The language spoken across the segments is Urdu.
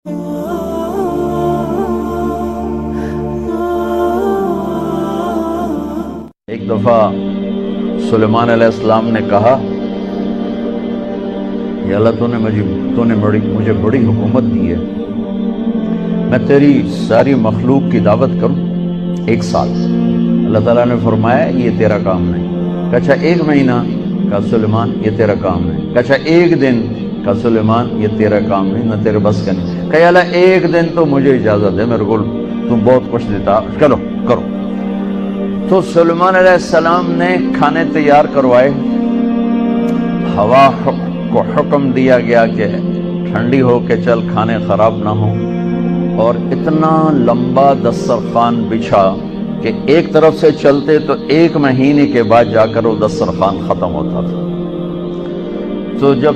ایک دفعہ سلیمان علیہ السلام نے کہا یا اللہ تو نے مجھے بڑی حکومت دی ہے، میں تیری ساری مخلوق کی دعوت کروں 1 سال۔ اللہ تعالیٰ نے فرمایا یہ تیرا کام نہیں۔ کہا 1 مہینہ؟ کہا سلیمان یہ تیرا کام نہیں۔ کہا 1 دن؟ کہا سلیمان یہ تیرا کام نہیں، نہ تیرے بس کا نہیں۔ کہا اللہ 1 دن تو مجھے اجازت دے، میرے کو تم بہت کچھ دیتا، چلو کرو۔ تو سلیمان علیہ السلام نے کھانے تیار کروائے، ہوا کو حکم دیا گیا کہ ٹھنڈی ہو کے چل، کھانے خراب نہ ہوں، اور اتنا لمبا دسترخوان بچھا کہ ایک طرف سے چلتے تو 1 مہینے کے بعد جا کر وہ دسترخوان ختم ہوتا تھا۔ تو جب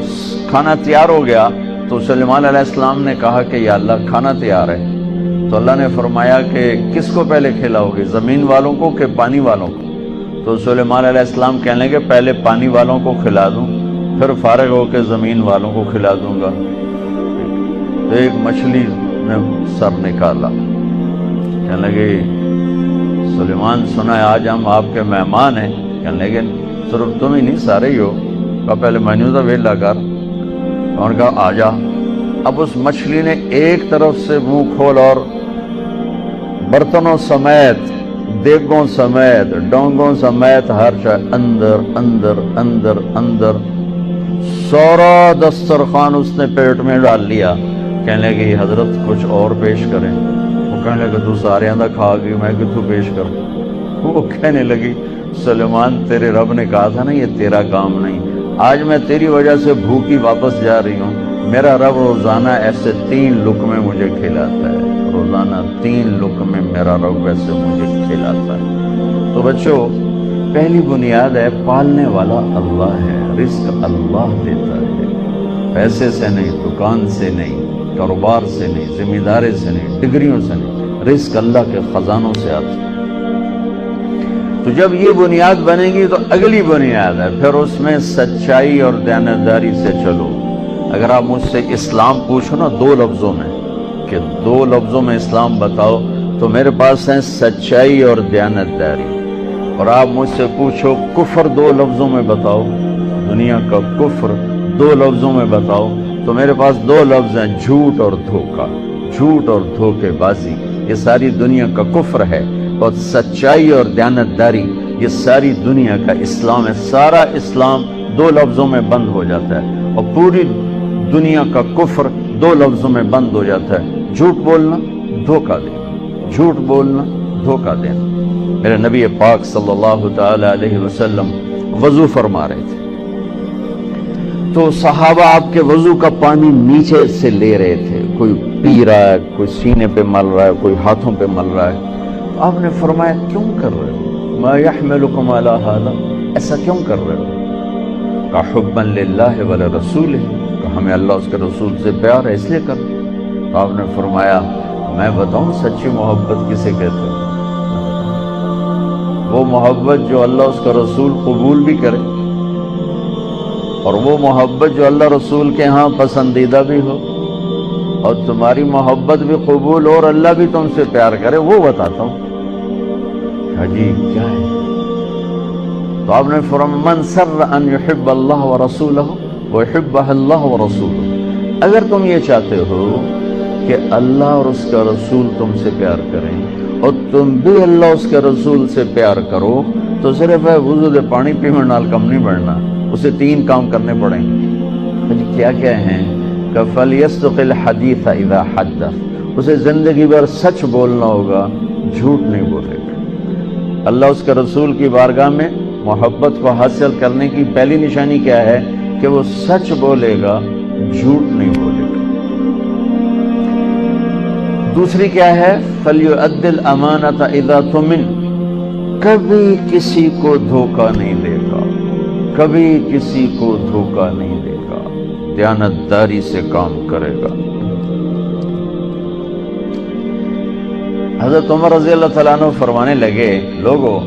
کھانا تیار ہو گیا تو سلیمان علیہ السلام نے کہا کہ یا اللہ کھانا تیار ہے۔ تو اللہ نے فرمایا کہ کس کو پہلے کھلاؤ گے، زمین والوں کو کہ پانی والوں کو؟ تو سلیمان علیہ السلام کہنے لگے پہلے پانی والوں کو کھلا دوں، پھر فارغ ہو کے زمین والوں کو کھلا دوں گا۔ تو ایک مچھلی نے سر نکالا، کہنے لگے سلیمان سنا ہے آج ہم آپ کے مہمان ہیں۔ کہنے لگے صرف تم ہی نہیں سارے ہی ہو۔ کہا پہلے مینو تو ویلا کر، اور کہا آ جا۔ اب اس مچھلی نے ایک طرف سے منہ کھول اور برتنوں سمیت، دیگوں سمیت، ڈونگوں سمیت ہر شے اندر اندر اندر اندر، سارا دسترخوان اس نے پیٹ میں ڈال لیا۔ کہنے لگے حضرت کچھ اور پیش کریں؟ وہ کہنے لگا تو سارے اندر کھا گئی، میں کہ تو پیش کر۔ وہ کہنے لگی سلیمان تیرے رب نے کہا تھا نا یہ تیرا کام نہیں، آج میں تیری وجہ سے بھوکی واپس جا رہی ہوں۔ میرا رب روزانہ ایسے 3 لقمے مجھے کھلاتا ہے، روزانہ 3 لقمے میرا رب ایسے مجھے کھلاتا ہے۔ تو بچوں، پہلی بنیاد ہے پالنے والا اللہ ہے، رزق اللہ دیتا ہے، پیسے سے نہیں، دکان سے نہیں، کاروبار سے نہیں، ذمہ داری سے نہیں، ڈگریوں سے نہیں، رزق اللہ کے خزانوں سے آتا ہے۔ تو جب یہ بنیاد بنے گی تو اگلی بنیاد ہے پھر اس میں سچائی اور دیانتداری سے چلو۔ اگر آپ مجھ سے اسلام پوچھو نا 2 لفظوں میں کہ 2 لفظوں میں اسلام بتاؤ، تو میرے پاس ہیں سچائی اور دیانتداری۔ اور آپ مجھ سے پوچھو کفر 2 لفظوں میں بتاؤ، دنیا کا کفر 2 لفظوں میں بتاؤ، تو میرے پاس 2 لفظ ہیں، جھوٹ اور دھوکہ، جھوٹ اور دھوکے بازی، یہ ساری دنیا کا کفر ہے۔ اور سچائی اور دیانتداری یہ ساری دنیا کا اسلام ہے۔ سارا اسلام 2 لفظوں میں بند ہو جاتا ہے، اور پوری دنیا کا کفر 2 لفظوں میں بند ہو جاتا ہے، جھوٹ بولنا، دھوکہ دینا، جھوٹ بولنا، دھوکہ دینا۔ میرے نبی پاک صلی اللہ تعالی علیہ وسلم وضو فرما رہے تھے، تو صحابہ آپ کے وضو کا پانی نیچے سے لے رہے تھے، کوئی پی رہا ہے، کوئی سینے پہ مل رہا ہے، کوئی ہاتھوں پہ مل رہا ہے۔ تو آپ نے فرمایا کیوں کر رہے ہو؟ ما یحملکم علی ھذا، ایسا کیوں کر رہے ہو؟ کہ حبا للہ ولرسولہ، کہ ہمیں اللہ اس کے رسول سے پیار ہے اس لیے کر۔ تو آپ نے فرمایا میں بتاؤں سچی محبت کسے کہتے ہیں؟ وہ محبت جو اللہ اس کا رسول قبول بھی کرے، اور وہ محبت جو اللہ رسول کے ہاں پسندیدہ بھی ہو، اور تمہاری محبت بھی قبول ہو اور اللہ بھی تم سے پیار کرے، وہ بتاتا ہوں۔ عجیب کیا ہے؟ تو آپ نے فرمایا من سر ان یحب اللہ ورسولہ ویحبہ اللہ ورسولہ، اگر تم یہ چاہتے ہو کہ اللہ اور اس کا رسول تم سے پیار کریں اور تم بھی اللہ اس کے رسول سے پیار کرو، تو صرف ہے وضو دے پانی پینے نال کم نہیں بڑھنا، اسے 3 کام کرنے پڑیں گے۔ کیا کیا ہیں؟ کہ فَلْيَصْدُقِ الْحَدِيثَ إِذَا حَدَّثَ، اسے زندگی بھر سچ بولنا ہوگا، جھوٹ نہیں بولے گا۔ اللہ اس کے رسول کی بارگاہ میں محبت کو حاصل کرنے کی پہلی نشانی کیا ہے؟ کہ وہ سچ بولے گا، جھوٹ نہیں بولے گا۔ دوسری کیا ہے؟ فَلْيُؤَدِّ الْأَمَانَةَ إِذَا تُؤْمِنَ، کبھی کسی کو دھوکہ نہیں دے گا، کبھی کسی کو دھوکہ نہیں دے گا، دیانتداری سے کام کرے گا۔ حضرت عمر رضی اللہ تعالیٰ عنہ فرمانے لگے لوگو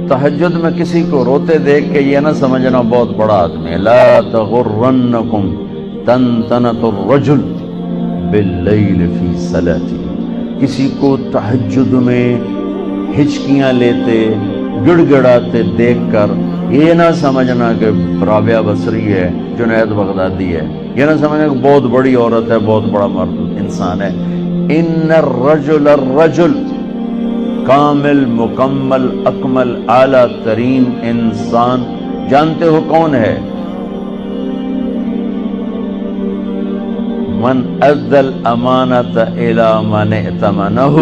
تہجد میں کسی کو روتے دیکھ کے یہ نہ سمجھنا بہت بڑا آدمی ہے، لا تغرنکم تنتنۃ الرجل باللیل فی صلاتی، کسی کو تہجد میں ہچکیاں لیتے گڑ گڑاتے دیکھ کر یہ نہ سمجھنا کہ رابعہ بصری ہے، جنید بغدادی ہے، یہ نہ سمجھنا کہ بہت بڑی عورت ہے، بہت بڑا مرد انسان ہے۔ ان الرجل کامل، مکمل، اکمل، اعلیٰ ترین انسان جانتے ہو کون ہے؟ من ادى الامانة الى من ائتمنه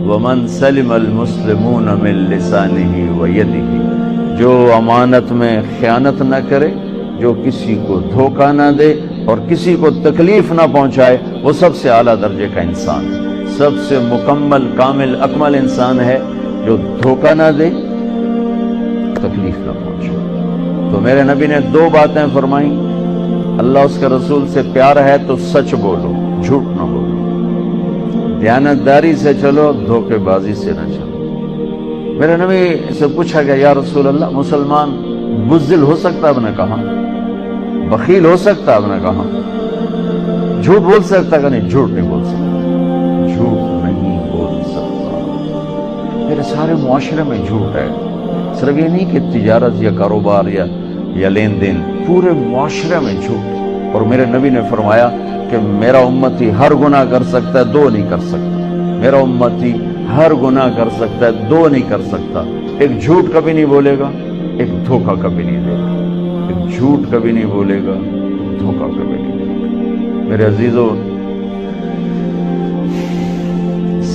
ومن سلم المسلمون من لسانه ويده، جو امانت میں خیانت نہ کرے، جو کسی کو دھوکہ نہ دے اور کسی کو تکلیف نہ پہنچائے، وہ سب سے اعلیٰ درجے کا انسان ہے، سب سے مکمل، کامل، اکمل انسان ہے جو دھوکہ نہ دے، تکلیف نہ پہنچائے۔ تو میرے نبی نے دو باتیں فرمائیں، اللہ اس کے رسول سے پیار ہے تو سچ بولو، جھوٹ نہ بولو، دیانتداری سے چلو، دھوکے بازی سے نہ چلو۔ میرے نبی سے پوچھا گیا یا رسول اللہ، مسلمان بزدل ہو سکتا؟ آپ نے کہا بخیل ہو سکتا؟ آپ نے کہا جھوٹ بول سکتا؟ کہ نہیں، جھوٹ نہیں بول سکتا، جھوٹ نہیں بول سکتا۔ میرے سارے معاشرے میں جھوٹ ہے، صرف یہ نہیں کہ تجارت یا کاروبار یا لین دین، پورے معاشرے میں جھوٹ۔ اور میرے نبی نے فرمایا کہ میرا امتی ہر گناہ کر سکتا ہے، دو نہیں کر سکتا، میرا امتی ہر گناہ کر سکتا ہے، دو نہیں کر سکتا، ایک جھوٹ کبھی نہیں بولے گا، ایک دھوکہ کبھی نہیں دے گا، ایک جھوٹ کبھی نہیں بولے گا، دھوکہ کبھی نہیں دے گا۔ میرے عزیزو،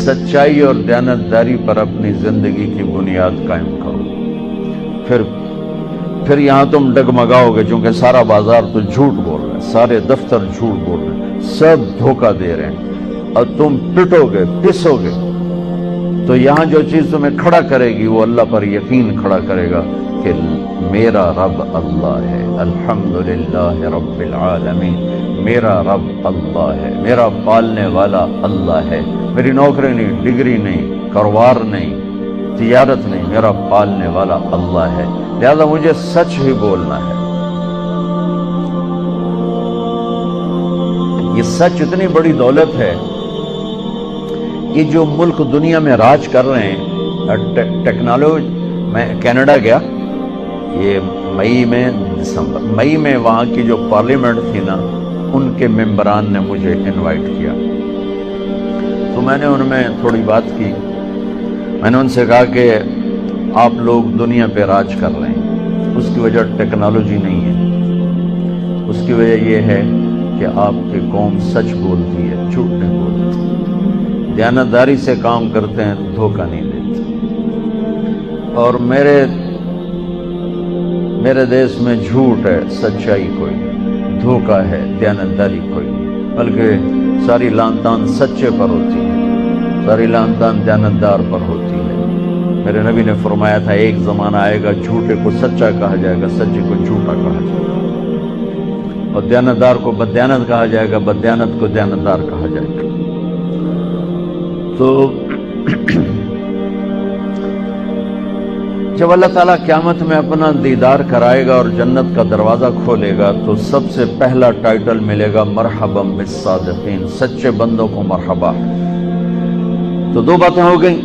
سچائی اور دیانتداری پر اپنی زندگی کی بنیاد قائم کرو، پھر یہاں تم ڈگمگاؤ گے، چونکہ سارا بازار تو جھوٹ بول رہے ہیں، سارے دفتر جھوٹ بول رہے ہیں، سب دھوکہ دے رہے ہیں، اور تم پٹو گے، پسو گے۔ تو یہاں جو چیز تمہیں کھڑا کرے گی وہ اللہ پر یقین کھڑا کرے گا کہ میرا رب اللہ ہے، الحمدللہ رب العالمین، میرا رب اللہ ہے، میرا پالنے والا اللہ ہے، میری نوکری نہیں، ڈگری نہیں، کاروبار نہیں، تجارت نہیں، میرا پالنے والا اللہ ہے، لہذا مجھے سچ ہی بولنا ہے۔ یہ سچ اتنی بڑی دولت ہے، یہ جو ملک دنیا میں راج کر رہے ہیں، ٹیکنالوجی، میں کینیڈا گیا یہ مئی میں وہاں کی جو پارلیمنٹ تھی نا، ان کے ممبران نے مجھے انوائٹ کیا، تو میں نے ان میں تھوڑی بات کی، میں نے ان سے کہا کہ آپ لوگ دنیا پہ راج کر رہے ہیں، اس کی وجہ ٹیکنالوجی نہیں ہے، اس کی وجہ یہ ہے کہ آپ کی قوم سچ بولتی ہے، جھوٹ نہیں بولتی، دیانتداری سے کام کرتے ہیں، دھوکہ نہیں دیتے۔ اور میرے دیش میں جھوٹ ہے، سچائی کوئی نہیں، دھوکہ ہے، دیانتداری کوئی نہیں، بلکہ ساری لان تان سچے پر ہوتی ہے، ساری لان تان دیانتدار پر ہوتی ہے۔ میرے نبی نے فرمایا تھا ایک زمانہ آئے گا جھوٹے کو سچا کہا جائے گا، سچے کو جھوٹا کہا جائے گا، اور دیانتدار کو بددیانت کہا جائے گا، بددیانت کو دیانتدار کہا جائے گا۔ تو جب اللہ تعالیٰ قیامت میں اپنا دیدار کرائے گا اور جنت کا دروازہ کھولے گا تو سب سے پہلا ٹائٹل ملے گا مرحبا بالصادقین، سچے بندوں کو مرحبا۔ تو دو باتیں ہو گئیں،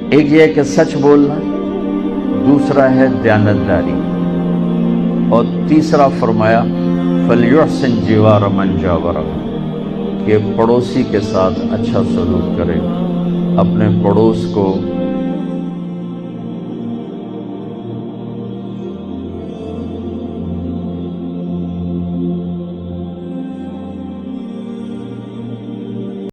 ایک یہ ہے کہ سچ بولنا، دوسرا ہے دیانتداری، اور تیسرا فرمایا فَلْيُحْسِنْ جِوَارَ مَنْ جَاوَرَهُ، کہ پڑوسی کے ساتھ اچھا سلوک کرے، اپنے پڑوس کو